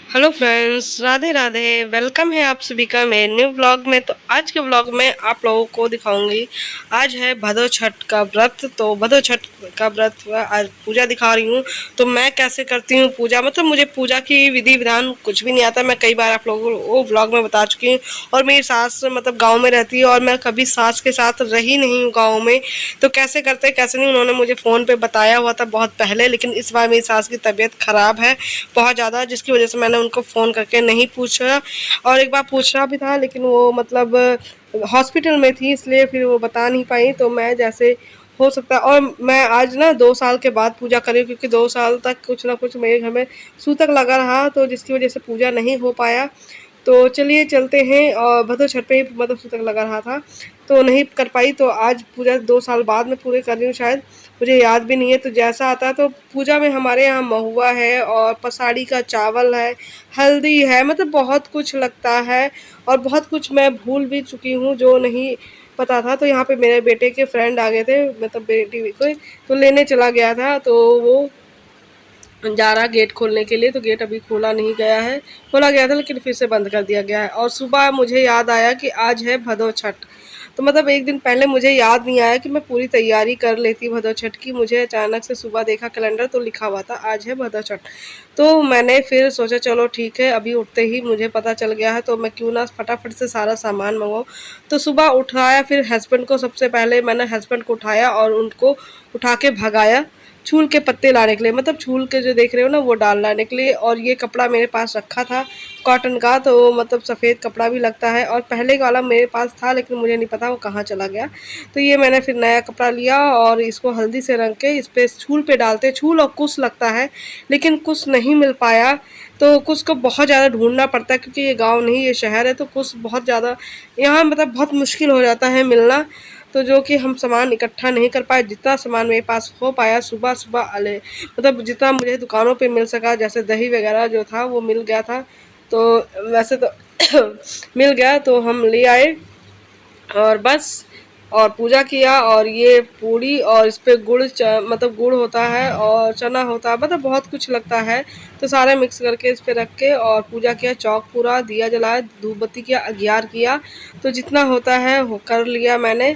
Hello friends, Radhe Radhe. Welcome है आप सभी का मेरे न्यू व्लॉग में। तो आज के व्लॉग में आप लोगों को दिखाऊंगी, आज है भदो छठ का व्रत। तो भदो छठ का व्रत हुआ, आज पूजा दिखा रही हूँ। तो मैं कैसे करती हूँ पूजा, मतलब मुझे पूजा की विधि विधान कुछ भी नहीं आता। मैं कई बार आप लोगों को व्लॉग में बता चुकी हूँ। और मेरी सास मतलब गाँव में रहती है और मैं कभी सास के साथ रही नहीं हूँ गाँव में। तो कैसे करते कैसे नहीं, उन्होंने मुझे फ़ोन पर बताया हुआ था बहुत पहले। लेकिन इस बार मेरी सास की तबीयत ख़राब है बहुत ज़्यादा, जिसकी वजह से मैंने उनको फ़ोन करके नहीं पूछा। और एक बार पूछना भी था लेकिन वो मतलब हॉस्पिटल में थी, इसलिए फिर वो बता नहीं पाई। तो मैं जैसे हो सकता है, और मैं आज ना 2 साल के बाद पूजा करी, क्योंकि 2 साल तक कुछ ना कुछ मेरे घर में सूतक लगा रहा, तो जिसकी वजह से पूजा नहीं हो पाया। तो चलिए चलते हैं। और भदो छठ पे ही मतलब सूतक लगा रहा था तो नहीं कर पाई। तो आज पूजा 2 साल बाद में पूरे कर रही हूँ शायद, मुझे याद भी नहीं है। तो जैसा आता है, तो पूजा में हमारे यहाँ महुआ है और पसाड़ी का चावल है, हल्दी है, मतलब बहुत कुछ लगता है। और बहुत कुछ मैं भूल भी चुकी हूँ जो नहीं पता था। तो यहाँ पे मेरे बेटे के फ्रेंड आ गए थे, मतलब बेटी को तो लेने चला गया था। तो वो जा रहा गेट खोलने के लिए, तो गेट अभी खोला नहीं गया है। खोला गया था लेकिन फिर से बंद कर दिया गया है। और सुबह मुझे याद आया कि आज है भदो छठ। तो मतलब एक दिन पहले मुझे याद नहीं आया कि मैं पूरी तैयारी कर लेती भदो छठ की। मुझे अचानक से सुबह देखा कैलेंडर, तो लिखा हुआ था आज है भदो छठ। तो मैंने फिर सोचा चलो ठीक है, अभी उठते ही मुझे पता चल गया है तो मैं क्यों ना फटाफट से सारा सामान मंगाऊँ। तो सुबह उठाया, फिर हस्बैंड को सबसे पहले मैंने हस्बैंड को उठाया और उनको उठा के भगाया छूल के पत्ते लाने के लिए, मतलब छूल के जो देख रहे हो ना वो डाल लाने के लिए। और ये कपड़ा मेरे पास रखा था कॉटन का, तो मतलब सफ़ेद कपड़ा भी लगता है। और पहले वाला मेरे पास था लेकिन मुझे नहीं पता वो कहाँ चला गया। तो ये मैंने फिर नया कपड़ा लिया और इसको हल्दी से रंग के इस पर छूल पे डालते। छूल और कुश लगता है लेकिन कुश नहीं मिल पाया। तो कुश को बहुत ज़्यादा ढूंढना पड़ता है, क्योंकि ये गाँव नहीं ये शहर है। तो कुश बहुत ज़्यादा यहाँ मतलब बहुत मुश्किल हो जाता है मिलना। तो जो कि हम सामान इकट्ठा नहीं कर पाए। जितना सामान मेरे पास हो पाया सुबह सुबह अले मतलब जितना मुझे दुकानों पे मिल सका, जैसे दही वगैरह जो था वो मिल गया था। तो वैसे तो मिल गया तो हम ले आए और बस और पूजा किया। और ये पूड़ी और इस पे गुड़ मतलब गुड़ होता है और चना होता है, मतलब बहुत कुछ लगता है। तो सारे मिक्स करके इस पे रख के और पूजा किया, चौक पूरा दिया जलाया, धूप बत्ती किया, अगियार किया। तो जितना होता है वो कर लिया मैंने।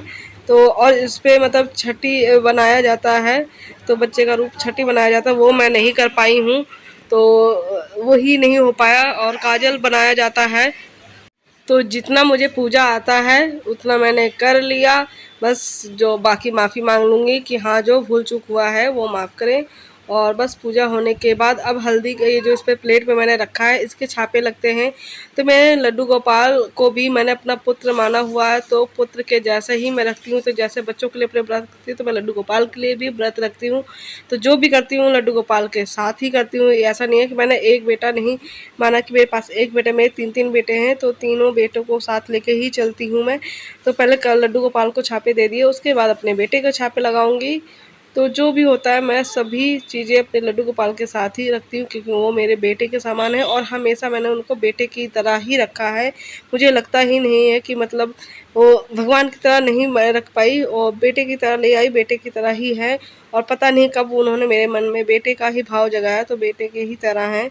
तो और इस पे मतलब छठी बनाया जाता है, तो बच्चे का रूप छठी बनाया जाता है, वो मैं नहीं कर पाई हूँ। तो वही नहीं हो पाया। और काजल बनाया जाता है। तो जितना मुझे पूजा आता है उतना मैंने कर लिया। बस जो बाकी माफ़ी मांग लूँगी कि हाँ जो भूल चूक हुआ है वो माफ़ करें। और बस पूजा होने के बाद अब हल्दी का ये जो इस पे प्लेट में मैंने रखा है इसके छापे लगते हैं। तो मैं लड्डू गोपाल को भी मैंने अपना पुत्र माना हुआ है, तो पुत्र के जैसे ही मैं रखती हूँ। तो जैसे बच्चों के लिए अपने व्रत रखती हूँ तो मैं लड्डू गोपाल के लिए भी व्रत रखती हूँ। तो जो भी करती हूँ लड्डू गोपाल के साथ ही करती हूँ। ऐसा नहीं है कि मैंने एक बेटा नहीं माना कि मेरे पास एक बेटे, मेरे 3 बेटे हैं तो तीनों बेटों को साथ लेके ही चलती हूँ मैं। तो पहले लड्डू गोपाल को छापे दे दिए, उसके बाद अपने बेटे को छापे लगाऊंगी। तो जो भी होता है मैं सभी चीज़ें अपने लड्डू गोपाल के साथ ही रखती हूँ, क्योंकि वो मेरे बेटे के सामान है और हमेशा मैंने उनको बेटे की तरह ही रखा है। मुझे लगता ही नहीं है कि मतलब वो भगवान की तरह नहीं मैं रख पाई, और बेटे की तरह ले आई, बेटे की तरह ही है। और पता नहीं कब उन्होंने मेरे मन में बेटे का ही भाव जगाया, तो बेटे के ही तरह है।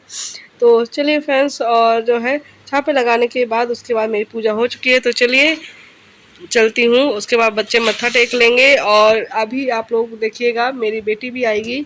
तो चलिए फ्रेंड्स, और जो है छापे लगाने के बाद उसके बाद मेरी पूजा हो चुकी है। तो चलिए चलती हूँ, उसके बाद बच्चे मत्था टेक लेंगे और अभी आप लोग देखिएगा मेरी बेटी भी आएगी।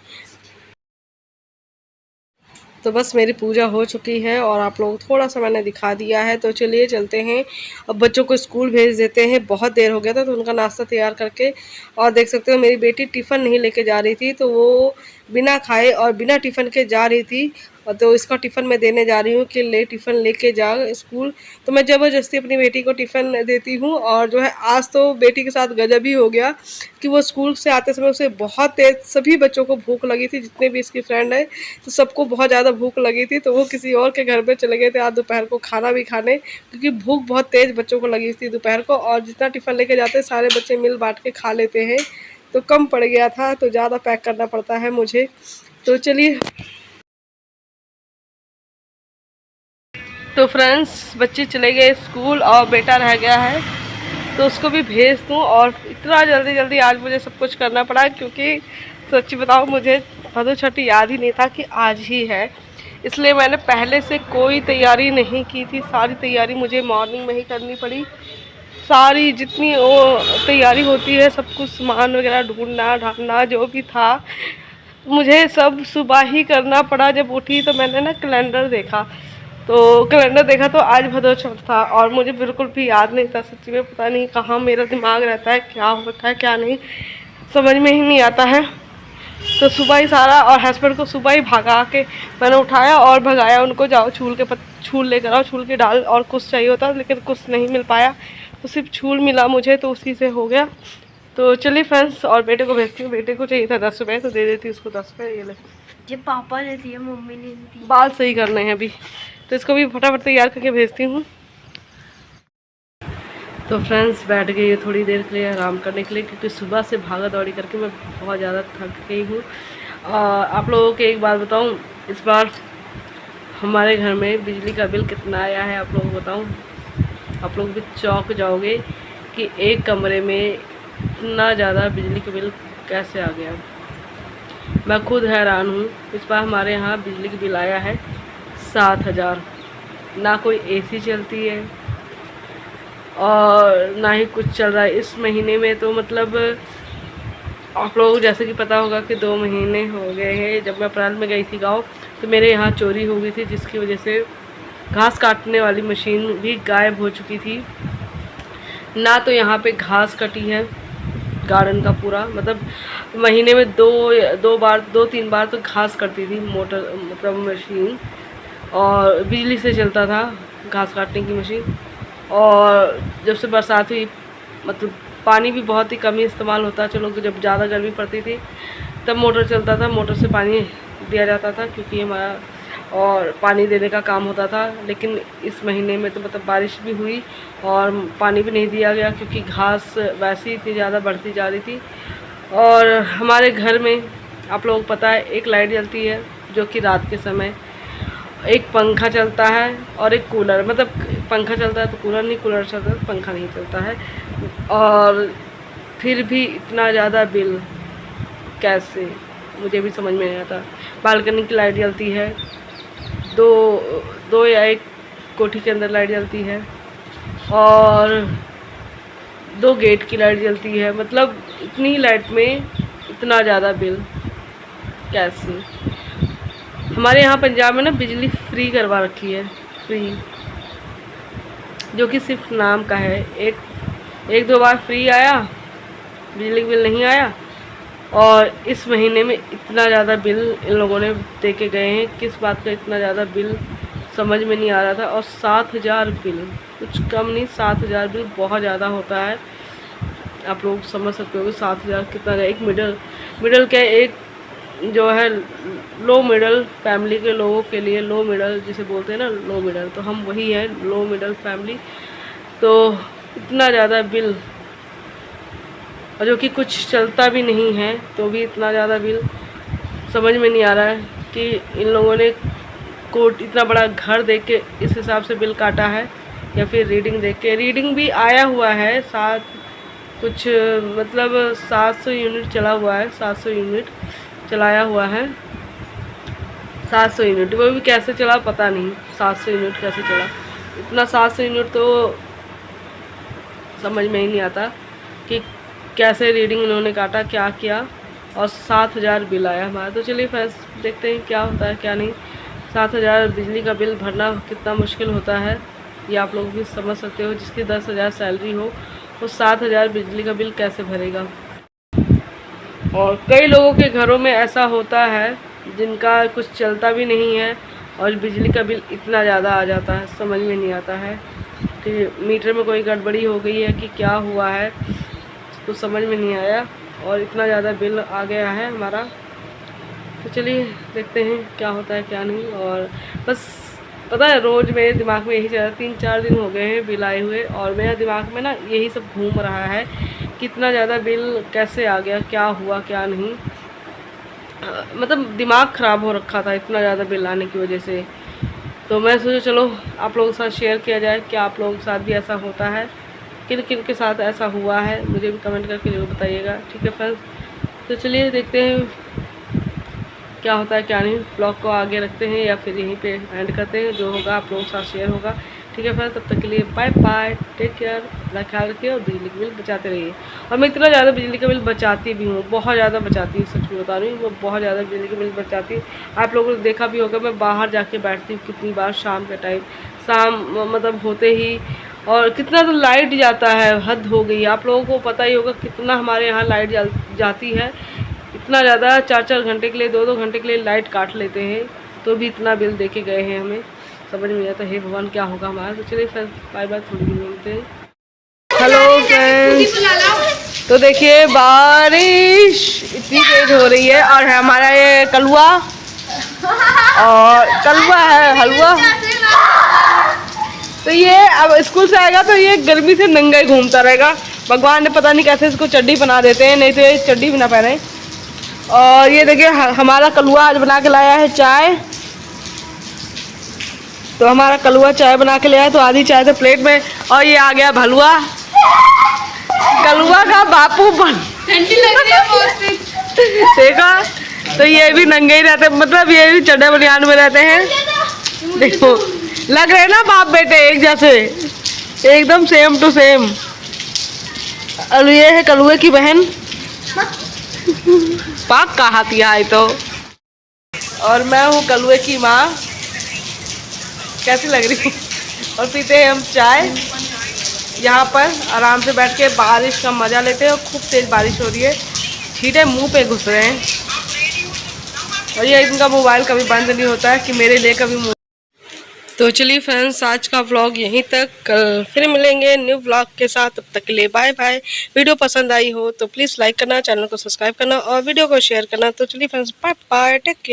तो बस मेरी पूजा हो चुकी है और आप लोग थोड़ा सा मैंने दिखा दिया है। तो चलिए चलते हैं, अब बच्चों को स्कूल भेज देते हैं। बहुत देर हो गया था तो उनका नाश्ता तैयार करके, और देख सकते हो मेरी बेटी टिफ़िन नहीं लेके जा रही थी, तो वो बिना खाए और बिना टिफ़िन के जा रही थी। और तो इसका टिफ़िन मैं देने जा रही हूँ कि ले टिफ़िन लेके जा स्कूल। तो मैं ज़बरदस्ती अपनी बेटी को टिफ़िन देती हूँ। और जो है आज तो बेटी के साथ गजब ही हो गया कि वो स्कूल से आते समय उसे बहुत तेज़, सभी बच्चों को भूख लगी थी, जितने भी इसकी फ्रेंड है तो सबको बहुत ज़्यादा भूख लगी थी। तो वो किसी और के घर पे चले गए थे आज दोपहर को खाना भी खाने, क्योंकि भूख बहुत तेज़ बच्चों को लगी थी दोपहर को। और जितना टिफ़िन लेके जाते सारे बच्चे मिल बांट के खा लेते हैं, तो कम पड़ गया था तो ज़्यादा पैक करना पड़ता है मुझे। तो चलिए, तो फ्रेंड्स बच्चे चले गए स्कूल और बेटा रह गया है, तो उसको भी भेज दूँ। और इतना जल्दी जल्दी आज मुझे सब कुछ करना पड़ा, क्योंकि सच्ची बताओ मुझे भदो छठी याद ही नहीं था कि आज ही है, इसलिए मैंने पहले से कोई तैयारी नहीं की थी। सारी तैयारी मुझे मॉर्निंग में ही करनी पड़ी। सारी जितनी वो तैयारी होती है, सब कुछ सामान वगैरह ढूंढना ढांढना जो भी था मुझे सब सुबह ही करना पड़ा। जब उठी तो मैंने ना कैलेंडर देखा, तो कैलेंडर देखा तो आज भदौ छठ था और मुझे बिल्कुल भी याद नहीं था। सच्ची में पता नहीं कहाँ मेरा दिमाग रहता है, क्या होता है क्या नहीं, समझ में ही नहीं आता है। तो सुबह ही सारा, और हस्बैंड को सुबह ही भगा के मैंने उठाया और भगाया उनको, जाओ छूल लेकर आओ, छूल की डाल। और कुछ चाहिए होता लेकिन कुछ नहीं मिल पाया, तो सिर्फ छूल मिला मुझे, तो उसी से हो गया। तो चलिए फ्रेंड्स, और बेटे को भेजती हूँ। बेटे को चाहिए था 10 रुपये, तो दे देती हूँ उसको 10 रुपये। ये ले, ये पापा ने दिए, मम्मी ने दी। बाल सही करने हैं अभी, तो इसको भी फटाफट तैयार करके भेजती हूँ। तो फ्रेंड्स बैठ गई थोड़ी देर के लिए आराम करने के लिए, क्योंकि सुबह से भागा दौड़ी करके मैं बहुत ज़्यादा थक गई हूँ। आप लोगों को एक बात बताऊँ, इस बार हमारे घर में बिजली का बिल कितना आया है आप लोगों को बताऊँ। आप लोग भी चौंक जाओगे कि एक कमरे में इतना ज़्यादा बिजली का बिल कैसे आ गया। मैं खुद हैरान हूँ। इस बार हमारे यहाँ बिजली का बिल आया है 7,000। ना कोई एसी चलती है और ना ही कुछ चल रहा है इस महीने में। तो मतलब आप लोगों को जैसे कि पता होगा कि 2 महीने हो गए हैं। जब मैं अप्रैल में गई थी गांव, तो मेरे यहाँ चोरी हो गई थी, जिसकी वजह से घास काटने वाली मशीन भी गायब हो चुकी थी। ना तो यहाँ पे घास कटी है गार्डन का पूरा, मतलब महीने में दो तीन बार तो घास कटती थी मोटर, मतलब मशीन, और बिजली से चलता था घास काटने की मशीन। और जब से बरसात हुई, मतलब पानी भी बहुत ही कम ही इस्तेमाल होता है। चलो, जब ज़्यादा गर्मी पड़ती थी तब मोटर चलता था, मोटर से पानी दिया जाता था, क्योंकि हमारा और पानी देने का काम होता था। लेकिन इस महीने में तो मतलब बारिश भी हुई और पानी भी नहीं दिया गया, क्योंकि घास वैसे ही इतनी ज़्यादा बढ़ती जा रही थी। और हमारे घर में आप लोगों को पता है एक लाइट जलती है, जो कि रात के समय, एक पंखा चलता है और एक कूलर, मतलब पंखा चलता है तो कूलर नहीं, कूलर चलता है तो पंखा नहीं चलता है। और फिर भी इतना ज़्यादा बिल कैसे, मुझे भी समझ में नहीं आता। बालकनी की लाइट जलती है, दो या एक कोठी के अंदर लाइट जलती है, और 2 गेट की लाइट जलती है। मतलब इतनी लाइट में इतना ज़्यादा बिल कैसे। हमारे यहाँ पंजाब में ना बिजली फ्री करवा रखी है, फ्री, जो कि सिर्फ नाम का है। एक दो बार फ्री आया, बिजली बिल नहीं आया। और इस महीने में इतना ज़्यादा बिल इन लोगों ने दे के गए हैं, किस बात का इतना ज़्यादा बिल समझ में नहीं आ रहा था। और 7,000 बिल, कुछ कम नहीं, 7,000 बिल बहुत ज़्यादा होता है। आप लोग समझ सकते हो कि 7,000 कितना है। एक मिडल क्या, एक जो है लो मिडल फैमिली के लोगों के लिए, लो मिडल जिसे बोलते हैं ना, लो मिडल, तो हम वही है, लो मिडल फैमिली। तो इतना ज़्यादा बिल, और जो कि कुछ चलता भी नहीं है तो भी इतना ज़्यादा बिल। समझ में नहीं आ रहा है कि इन लोगों ने कोट इतना बड़ा घर देख के इस हिसाब से बिल काटा है, या फिर रीडिंग देख के। रीडिंग भी आया हुआ है कुछ, मतलब 700 यूनिट चला हुआ है, 700 यूनिट चलाया हुआ है, 700 यूनिट। वो भी कैसे चला पता नहीं, 700 यूनिट कैसे चला इतना। 700 यूनिट तो समझ में ही नहीं आता कि कैसे रीडिंग इन्होंने काटा, क्या किया, और 7,000 बिल आया हमारा। तो चलिए फ्रेंड्स, देखते हैं क्या होता है क्या नहीं। 7,000 बिजली का बिल भरना कितना मुश्किल होता है, ये आप लोग भी समझ सकते हो। जिसकी 10,000 सैलरी हो, वो 7,000 बिजली का बिल कैसे भरेगा। और कई लोगों के घरों में ऐसा होता है जिनका कुछ चलता भी नहीं है, और बिजली का बिल इतना ज़्यादा आ जाता है, समझ में नहीं आता है कि मीटर में कोई गड़बड़ी हो गई है कि क्या हुआ है, तो समझ में नहीं आया और इतना ज़्यादा बिल आ गया है हमारा। तो चलिए देखते हैं क्या होता है क्या नहीं। और बस पता है रोज़ मेरे दिमाग में यही चल रहा है, 3-4 दिन हो गए हैं बिल आए हुए और मेरे दिमाग में ना यही सब घूम रहा है, कितना ज़्यादा बिल कैसे आ गया, क्या हुआ क्या नहीं। मतलब दिमाग ख़राब हो रखा था इतना ज़्यादा बिल आने की वजह से। तो मैं सोचा चलो आप लोगों के साथ शेयर किया जाए, क्या आप लोगों के साथ भी ऐसा होता है, किन किन के साथ ऐसा हुआ है, मुझे भी कमेंट करके जरूर बताइएगा। ठीक है फ्रेंड्स, तो चलिए देखते हैं क्या होता है क्या नहीं। ब्लॉग को आगे रखते हैं या फिर यहीं पे एंड करते हैं, जो होगा आप लोगों के साथ शेयर होगा। ठीक है फ्रेंड्स, तब तक के लिए बाय बाय, टेक केयर, अपना ख्याल रखिए और बिजली का बिल बचाते रहिए। और मैं इतना ज़्यादा बिजली का बिल बचाती भी हूँ, बहुत ज़्यादा बचाती हूँ, सच में बता रही हूँ, वो बहुत ज़्यादा बिजली का बिल बचाती हूँ। आप लोगों ने देखा भी होगा मैं बाहर जाके बैठती हूँ कितनी बार शाम के टाइम, शाम मतलब होते ही, और कितना तो लाइट जाता है, हद हो गई। आप लोगों को पता ही होगा कितना हमारे यहाँ लाइट जाती है, इतना ज़्यादा 4-4 घंटे के लिए, 2-2 घंटे के लिए लाइट काट लेते हैं, तो भी इतना बिल दे के गए हैं। हमें समझ में नहीं आता है भगवान क्या होगा हमारा। तो चलिए फ्रेंड्स बाय बाय, थोड़ी देर मिलते हैं। हेलो फ्रेंड्स, तो देखिए बारिश इतनी तेज हो रही है और हमारा ये कलुआ, और कलुआ है हलवा। तो ये अब स्कूल से आएगा तो ये गर्मी से नंगा ही घूमता रहेगा। भगवान ने पता नहीं कैसे इसको चड्डी बना देते हैं, नहीं तो ये चड्डी भी ना पहने। और ये देखिए हमारा कलुआ आज बना के लाया है चाय। तो हमारा कलुआ चाय बना के लाया है, तो आधी चाय तो प्लेट में, और ये आ गया भलुआ, कलुआ का बापू बन देखा। तो ये भी नंगे ही रहते, मतलब ये भी चड्डे बनियान में रहते हैं। देखो लग रहे ना बाप बेटे एक जैसे, एकदम सेम टू सेम। और ये है कलुए की बहन, पाक का हाथिया है तो। और मैं हूँ कलुए की माँ, कैसी लग रही है। और पीते हैं हम चाय यहाँ पर आराम से बैठ के, बारिश का मज़ा लेते हैं। और खूब तेज़ बारिश हो रही है, छींटे मुंह पे घुस रहे हैं। और ये इनका मोबाइल कभी बंद नहीं होता है कि मेरे लिए कभी। तो चलिए फ्रेंड्स आज का व्लॉग यहीं तक, कल फिर मिलेंगे न्यू व्लॉग के साथ, तब तक के लिए बाय बाय। वीडियो पसंद आई हो तो प्लीज़ लाइक करना, चैनल को सब्सक्राइब करना और वीडियो को शेयर करना। तो चलिए friends bye bye, take care.